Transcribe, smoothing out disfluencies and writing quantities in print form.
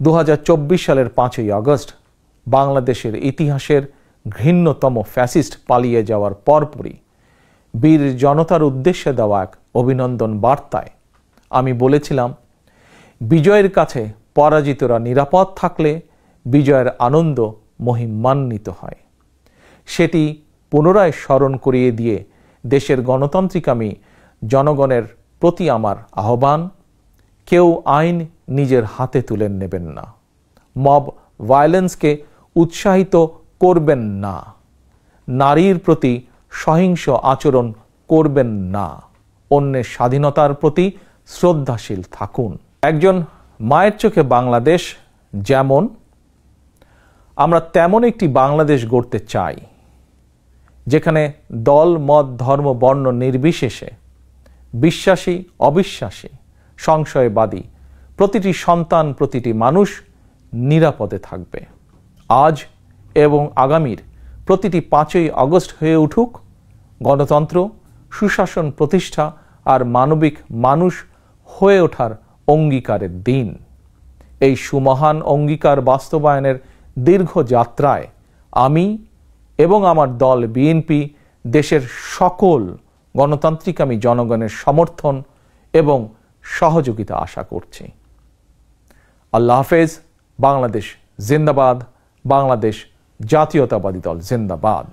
2024 সালের 5ই আগস্ট বাংলাদেশের ইতিহাসের ঘৃণ্যতম ফ্যাসিস্ট পালিয়ে যাওয়ার পরপরই বীর জনতার উদ্দেশ্যে দেওয়া এক অভিনন্দন বার্তায় আমি বলেছিলাম, বিজয়ের কাছে পরাজিতরা নিরাপদ থাকলে বিজয়ের আনন্দ মহিমান্বিত হয়। সেটি পুনরায় স্মরণ করিয়ে দিয়ে দেশের গণতান্ত্রিকামী জনগণের প্রতি আমার আহ্বান, কেউ আইন নিজের হাতে তুলে নেবেন না, মব ভায়োলেন্সকে উৎসাহিত করবেন না, নারীর প্রতি সহিংস আচরণ করবেন না, অন্যের স্বাধীনতার প্রতি শ্রদ্ধাশীল থাকুন। একজন মায়ের চোখে বাংলাদেশ যেমন, আমরা তেমন একটি বাংলাদেশ গড়তে চাই যেখানে দল, মত, ধর্ম, বর্ণ নির্বিশেষে বিশ্বাসী, অবিশ্বাসী, সংশয়বাদী প্রতিটি সন্তান, প্রতিটি মানুষ নিরাপদে থাকবে। আজ এবং আগামীর প্রতিটি 5ই আগস্ট হয়ে উঠুক গণতন্ত্র, সুশাসন প্রতিষ্ঠা আর মানবিক মানুষ হয়ে ওঠার অঙ্গীকারের দিন। এই সুমহান অঙ্গীকার বাস্তবায়নের দীর্ঘ যাত্রায় আমি এবং আমার দল বিএনপি দেশের সকল গণতান্ত্রিকামী জনগণের সমর্থন এবং সহযোগিতা আশা করছি। আল্লাহ হাফেজ। বাংলাদেশ জিন্দাবাদ। বাংলাদেশ জাতীয়তাবাদী দল জিন্দাবাদ।